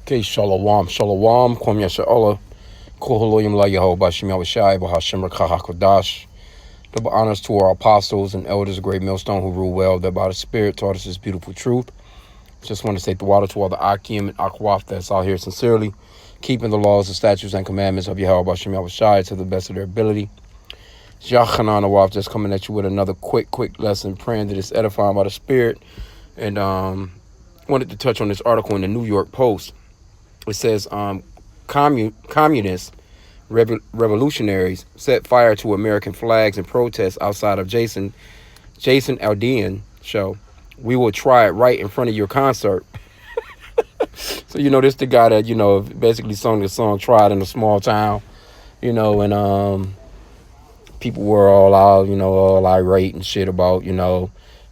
Okay, shalom, shalom, kwam yasha'Allah, koholoyim la Yehovah, Shem Yahushai, Bahashem Rakahakodash. Double honors to our apostles and elders of Great Millstone who rule well, that by the Spirit taught us this beautiful truth. Just want to say the water to all the H.I.M and Akwaf that's out here sincerely, keeping the laws, the statutes, and commandments of Yehovah, Shem Yahushai to the best of their ability. Yachanan Awaf just coming at you with another quick lesson, praying that it's edifying by the Spirit. And wanted to touch on this article in the New York Post. It says communist revolutionaries set fire to American flags in protest outside of Jason Aldean show. We will try it right in front of your concert. So, this the guy that, basically sung the song Tried in a Small Town, and people were all out, all irate and shit about,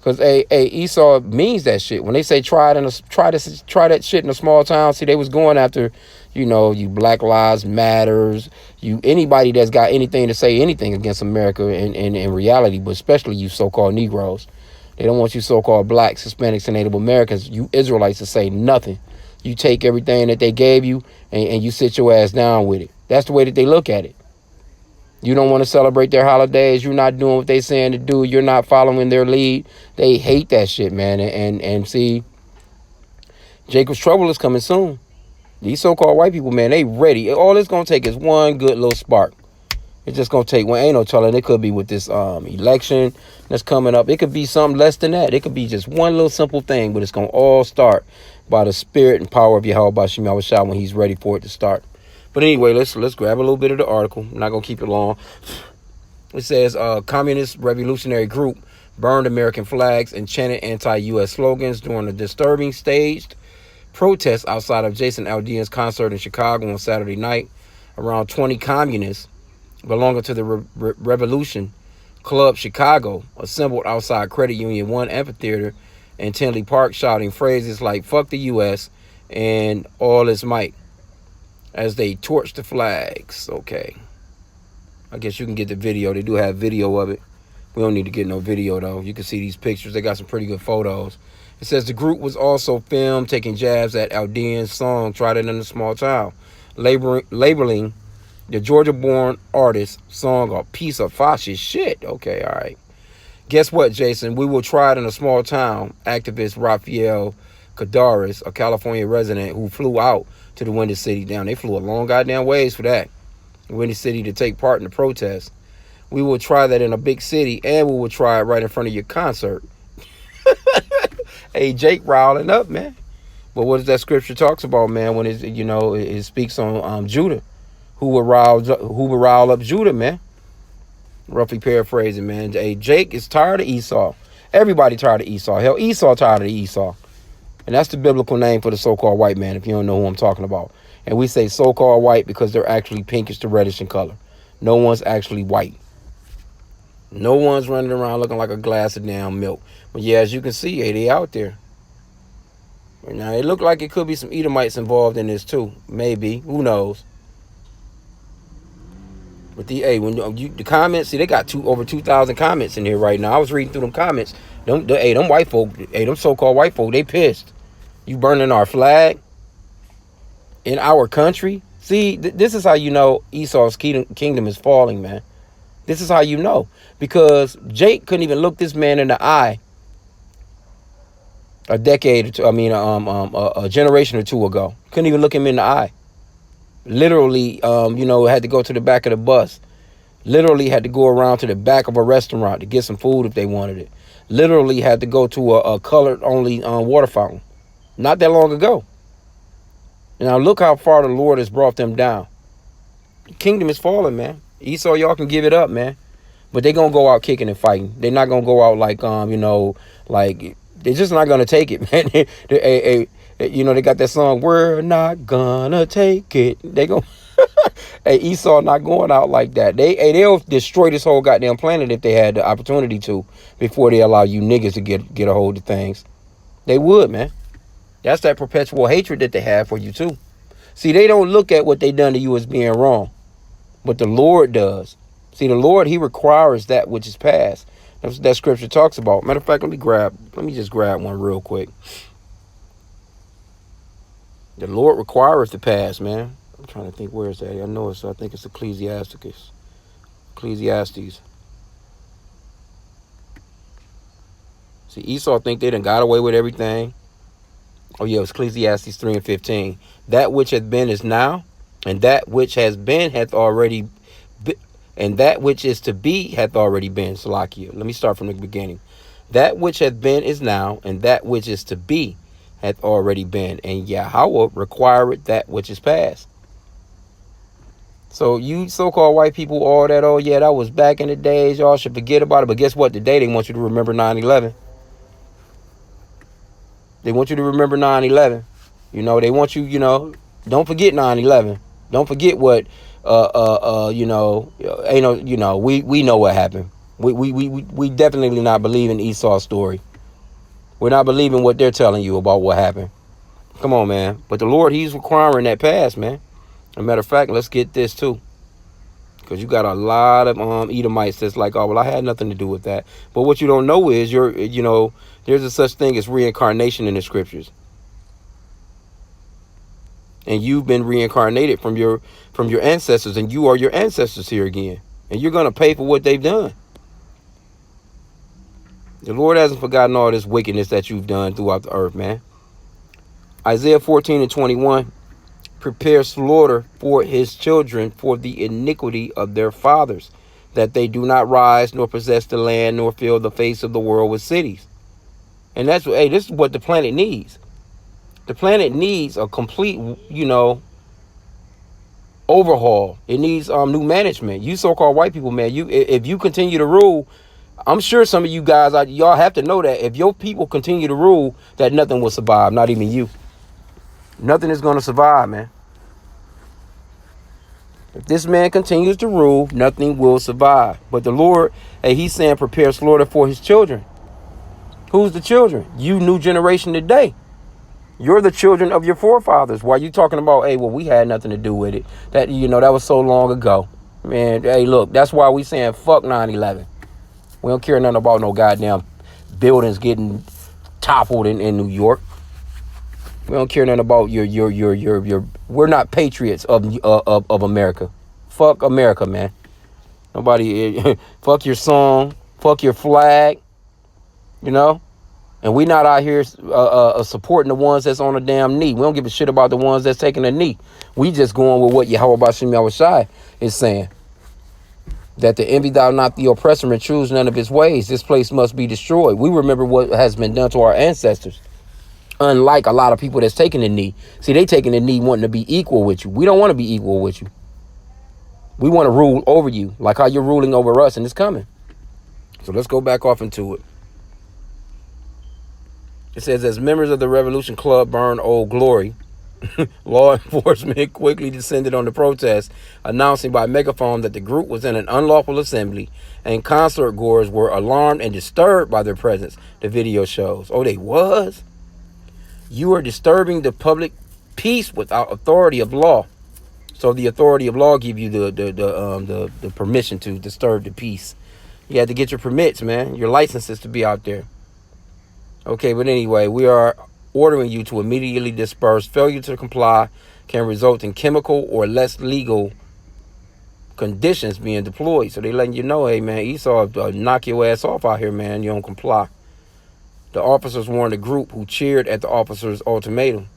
because Esau means that shit. When they say try that shit in a small town, see, they was going after, you Black Lives Matters, you anybody that's got anything to say anything against America in reality, but especially you so-called Negroes. They don't want you so-called blacks, Hispanics, and Native Americans, you Israelites, to say nothing. You take everything that they gave you and you sit your ass down with it. That's the way that they look at it. You don't want to celebrate their holidays. You're not doing what they saying to do. You're not following their lead. They hate that shit, man. And see, Jacob's trouble is coming soon. These so-called white people, man, they ready. All it's going to take is one good little spark. It's just going to take one. Ain't no telling. It could be with this election that's coming up. It could be something less than that. It could be just one little simple thing, but it's going to all start by the spirit and power of Yahweh Shem Yahushua when he's ready for it to start. But anyway, let's grab a little bit of the article. I'm not going to keep it long. It says, communist revolutionary group burned American flags and chanted anti-U.S. slogans during a disturbing staged protest outside of Jason Aldean's concert in Chicago on Saturday night. Around 20 communists belonging to the Revolution Club Chicago assembled outside Credit Union 1 Amphitheater in Tinley Park, shouting phrases like "fuck the U.S." and "all its might" as they torched the flags. Okay, I guess you can get the video. They do have video of it. We don't need to get no video, though. You can see these pictures. They got some pretty good photos. It says the group was also filmed taking jabs at Aldean's song Tried It in a Small Town, labeling the Georgia-born artist's song a piece of fascist shit. Okay, all right. Guess what, Jason? We will try it in a small town. Activist Rafael Cadares, a California resident who flew out to the Windy City down. They flew a long goddamn ways for that. Windy City to take part in the protest. We will try that in a big city, and we will try it right in front of your concert. Hey, Jake riling up, man. But what does that scripture talks about, man, when it speaks on Judah, who would rile up Judah, man. Roughly paraphrasing, man. Hey, Jake is tired of Esau. Everybody tired of Esau. Hell, Esau tired of Esau. And that's the biblical name for the so-called white man, if you don't know who I'm talking about. And we say so-called white because they're actually pinkish to reddish in color. No one's actually white. No one's running around looking like a glass of damn milk. But yeah, as you can see, they out there. Now, it look like it could be some Edomites involved in this too. Maybe. Who knows? But the comments, see, they got over 2,000 comments in here right now. I was reading through them comments. Them white folk, them so-called white folk, they pissed. You burning our flag in our country? See, this is how you know Esau's kingdom is falling, man. This is how you know. Because Jake couldn't even look this man in the eye a generation or two ago. Couldn't even look him in the eye. Literally, had to go to the back of the bus. Literally had to go around to the back of a restaurant to get some food if they wanted it. Literally had to go to a colored-only water fountain. Not that long ago. Now look how far the Lord has brought them down. The kingdom is falling, man. Esau, y'all can give it up, man. But they gonna go out kicking and fighting. They're not gonna go out like they're just not gonna take it, man. They got that song, "We're not gonna take it." They go, hey, Esau not going out like that. They'll destroy this whole goddamn planet if they had the opportunity to before they allow you niggas to get a hold of things. They would, man. That's that perpetual hatred that they have for you too. See, they don't look at what they done to you as being wrong, but the Lord does. See, the Lord, he requires that which is past. That's what that scripture talks about. Matter of fact, let me just grab one real quick. The Lord requires the past, man. I'm trying to think, where is that? I know it's, I think it's Ecclesiastes. See, Esau think they done got away with everything. Oh yeah, it was Ecclesiastes 3:15. That which hath been is now, and that which has been hath already been, and that which is to be hath already been. Salakia. Let me start from the beginning. That which hath been is now, and that which is to be hath already been. And Yahweh requireth that which is past. So you so-called white people, all that, oh yeah, that was back in the days, y'all should forget about it. But guess what? Today they want you to remember 9/11. They want you to remember 9/11. You know, they want you, don't forget 9/11. Don't forget what, ain't no, we know what happened. We definitely not believing Esau's story. We're not believing what they're telling you about what happened. Come on, man. But the Lord, he's requiring that past, man. As a matter of fact, let's get this too. Because you got a lot of Edomites that's like, oh, well, I had nothing to do with that. But what you don't know is there's a such thing as reincarnation in the scriptures. And you've been reincarnated from your ancestors, and you are your ancestors here again. And you're going to pay for what they've done. The Lord hasn't forgotten all this wickedness that you've done throughout the earth, man. Isaiah 14:21. Prepare slaughter for his children for the iniquity of their fathers, that they do not rise nor possess the land nor fill the face of the world with cities. And that's what, hey, this is what the planet needs. The planet needs a complete, overhaul. It needs new management. You so-called white people, man, if you continue to rule, I'm sure some of you guys, y'all have to know that if your people continue to rule, that nothing will survive, not even you. Nothing is going to survive, man. If this man continues to rule, nothing will survive. But the Lord, hey, he's saying prepare slaughter for his children. Who's the children? You new generation today. You're the children of your forefathers. Why you talking about, hey, well, we had nothing to do with it. That, that was so long ago. Man, hey, look, that's why we saying fuck 9/11. We don't care nothing about no goddamn buildings getting toppled in New York. We don't care nothing about your. We're not patriots of America. Fuck America, man. Nobody. Fuck your song. Fuck your flag. And we not out here supporting the ones that's on a damn knee. We don't give a shit about the ones that's taking a knee. We just going with what Yahweh Shai is saying. That the envy thou not the oppressor and choose none of his ways. This place must be destroyed. We remember what has been done to our ancestors. Unlike a lot of people that's taking the knee. See, they taking the knee wanting to be equal with you. We don't want to be equal with you. We want to rule over you, like how you're ruling over us, and it's coming. So let's go back off into it. It says, as members of the Revolution Club burn Old Glory, law enforcement quickly descended on the protest, announcing by megaphone that the group was in an unlawful assembly, and concert goers were alarmed and disturbed by their presence, the video shows. Oh, they was? You are disturbing the public peace without authority of law. So the authority of law give you the permission to disturb the peace. You had to get your permits, man, your licenses to be out there. Okay, but anyway, we are ordering you to immediately disperse. Failure to comply can result in chemical or less legal conditions being deployed. So they letting you know, hey, man, Esau knock your ass off out here, man. You don't comply. The officers warned the group, who cheered at the officers' ultimatum.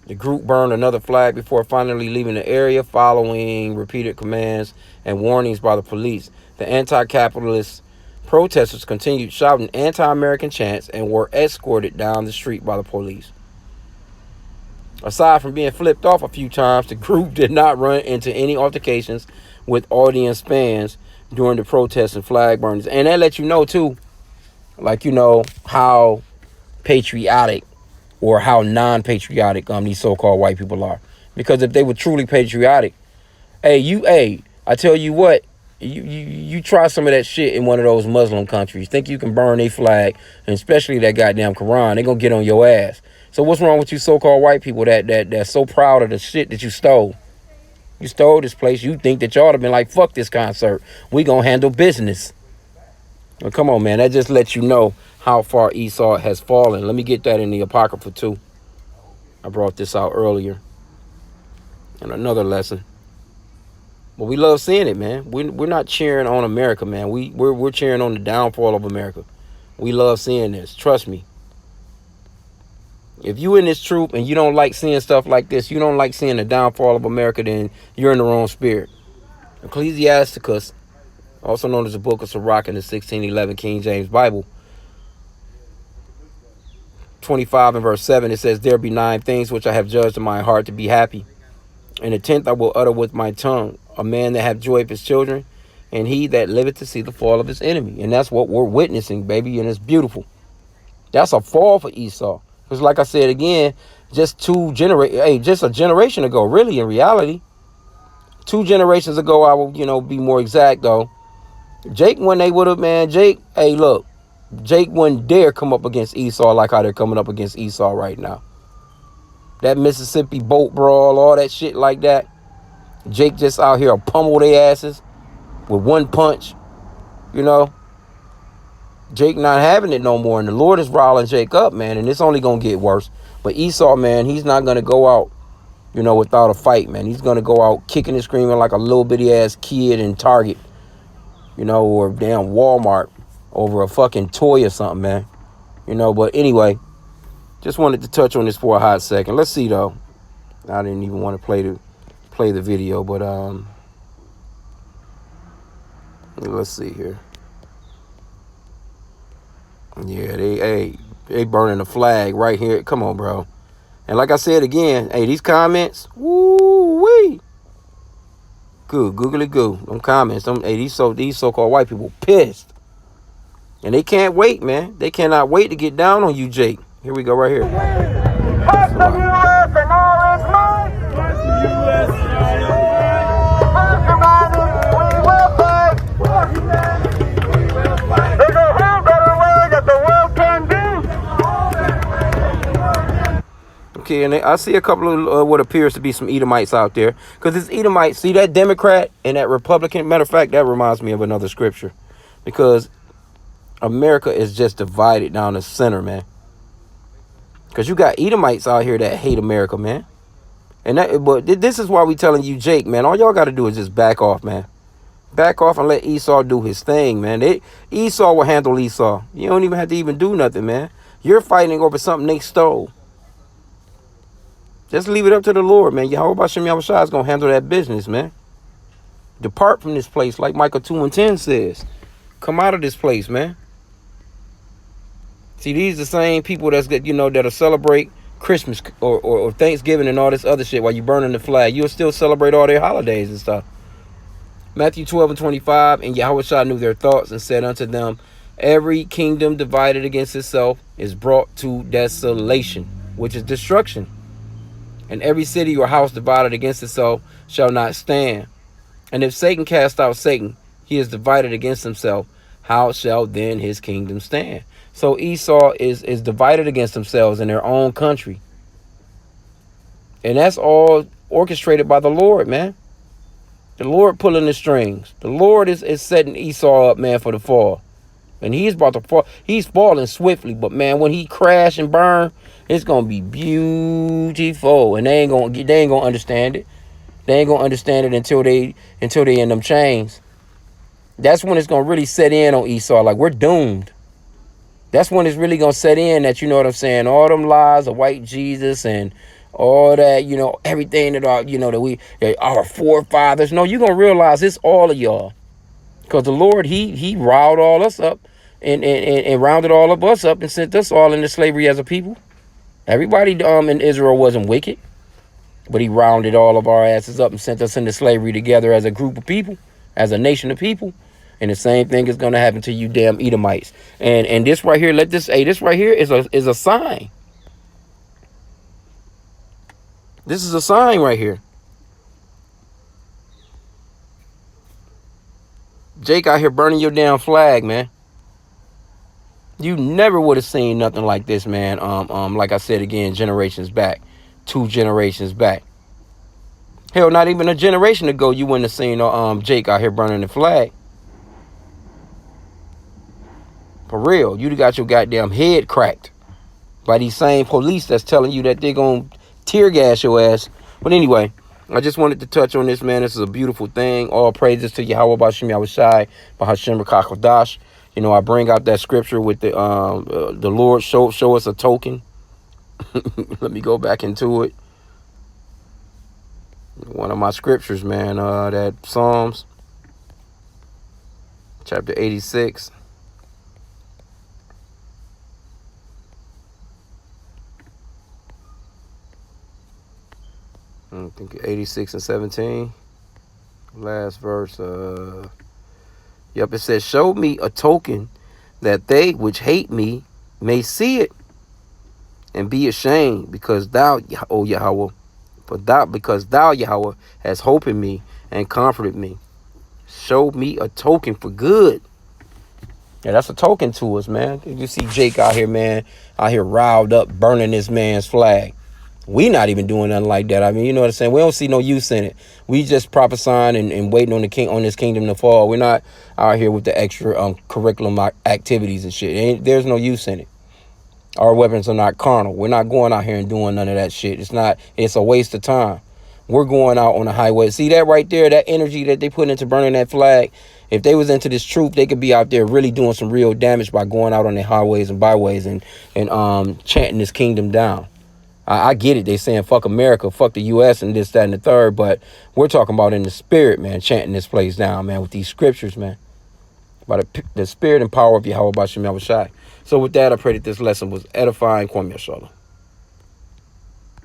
The group burned another flag before finally leaving the area, following repeated commands and warnings by the police. The anti-capitalist protesters continued shouting anti-American chants and were escorted down the street by the police. Aside from being flipped off a few times, the group did not run into any altercations with audience fans during the protests and flag burnings. And that lets you know, too, like, how patriotic or how non-patriotic these so-called white people are. Because if they were truly patriotic, I tell you what, you try some of that shit in one of those Muslim countries. Think you can burn a flag, and especially that goddamn Quran, they gonna get on your ass. So what's wrong with you so-called white people that's so proud of the shit that you stole? You stole this place. You think that y'all would have been like, fuck this concert. We gonna handle business. Well, come on, man. That just lets you know how far Esau has fallen. Let me get that in the Apocrypha too. I brought this out earlier in another lesson. But we love seeing it, man. We're not cheering on America, man. We're cheering on the downfall of America. We love seeing this. Trust me. If you in this troop and you don't like seeing stuff like this, you don't like seeing the downfall of America, then you're in the wrong spirit. Ecclesiasticus, also known as the Book of Sirach in the 1611 King James Bible, 25 and verse 7, it says, there be 9 things which I have judged in my heart to be happy. And the 10th I will utter with my tongue. A man that have joy of his children, and he that liveth to see the fall of his enemy. And that's what we're witnessing, baby, and it's beautiful. That's a fall for Esau. Because like I said again, just a generation ago, really, in reality. 2 generations ago, I will, be more exact, though. Jake, when they would have, man, Jake wouldn't dare come up against Esau like how they're coming up against Esau right now. That Mississippi boat brawl, all that shit like that. Jake just out here pummel their asses with one punch, Jake not having it no more, and the Lord is riling Jake up, man, and it's only going to get worse. But Esau, man, he's not going to go out, without a fight, man. He's going to go out kicking and screaming like a little bitty-ass kid in Target, or damn Walmart over a fucking toy or something, man. But anyway, just wanted to touch on this for a hot second. Let's see, though. I didn't even want to play the video, but let's see here. Yeah, they burning the flag right here. Come on, bro. And like I said again, hey, these comments, woo-wee. Good, googly goo. Them comments, these so-called white people pissed. And they can't wait, man. They cannot wait to get down on you, Jake. Here we go right here. Fuck the U.S. and all its might. Fuck the U.S. and all its might. Fuck humanity, we will fight. Fuck humanity, we will fight. There's a whole better way that the world can be. Okay, and I see a couple of what appears to be some Edomites out there. Because it's Edomites. See that Democrat and that Republican? Matter of fact, that reminds me of another scripture. Because America is just divided down the center, man. Because you got Edomites out here that hate America, man. But this is why we telling you, Jake, man, all y'all got to do is just back off, man. Back off and let Esau do his thing, man. Esau will handle Esau. You don't even have to even do nothing, man. You're fighting over something they stole. Just leave it up to the Lord, man. Yahweh Shem Yahushua is going to handle that business, man. Depart from this place, like Micah 2:10 says. Come out of this place, man. See, these are the same people that'll celebrate Christmas or Thanksgiving and all this other shit while you burning the flag. You'll still celebrate all their holidays and stuff. Matthew 12 and 25, and Yahushua knew their thoughts and said unto them, every kingdom divided against itself is brought to desolation, which is destruction. And every city or house divided against itself shall not stand. And if Satan cast out Satan, he is divided against himself. How shall then his kingdom stand? So Esau is divided against themselves in their own country. And that's all orchestrated by the Lord, man. The Lord pulling the strings. The Lord is setting Esau up, man, for the fall. And he's about to fall. He's falling swiftly. But, man, when he crash and burn, it's going to be beautiful. And they ain't going to understand it. They ain't going to understand it until they in them chains. That's when it's going to really set in on Esau. Like, we're doomed. That's when it's really going to set in that, you know what I'm saying, all them lies of white Jesus and all that, everything that our forefathers. No, you're going to realize it's all of y'all. Because the Lord, he riled all us up and rounded all of us up and sent us all into slavery as a people. Everybody in Israel wasn't wicked. But he rounded all of our asses up and sent us into slavery together as a group of people, as a nation of people. And the same thing is going to happen to you damn Edomites. And this right here, this right here is a sign. This is a sign right here. Jake out here burning your damn flag, man. You never would have seen nothing like this, man. Like I said again, generations back. 2 generations back. Hell, not even a generation ago, you wouldn't have seen Jake out here burning the flag. For real, you got your goddamn head cracked by these same police that's telling you that they're going to tear gas your ass. But anyway, I just wanted to touch on this, man. This is a beautiful thing. All praises to Yahweh Bashim Yahushai, Bahashim Rakakadash. You know, I bring out that scripture with the Lord show us a token. Let me go back into it. One of my scriptures, man, that Psalms chapter 86. I think 86 and 17. Last verse. Yep, it says, show me a token that they which hate me may see it and be ashamed, because thou, O Yahweh, because thou, Yahweh, hast hope in me and comforted me. Show me a token for good. Yeah, that's a token to us, man. You see Jake out here, man, out here riled up, burning this man's flag. We not even doing nothing like that. I mean, you know what I'm saying? We don't see no use in it. We just prophesying and waiting on this kingdom to fall. We're not out here with the extra curriculum activities and shit. There's no use in it. Our weapons are not carnal. We're not going out here and doing none of that shit. It's a waste of time. We're going out on the highway. See that right there, that energy that they put into burning that flag? If they was into this truth, they could be out there really doing some real damage by going out on the highways and byways and chanting this kingdom down. I get it. They saying fuck America, fuck the U.S. and this, that, and the third. But we're talking about in the spirit, man, chanting this place down, man, with these scriptures, man. By the spirit and power of Yahweh Bashim Yahushai. So with that, I pray that this lesson was edifying. Kwam Yashala.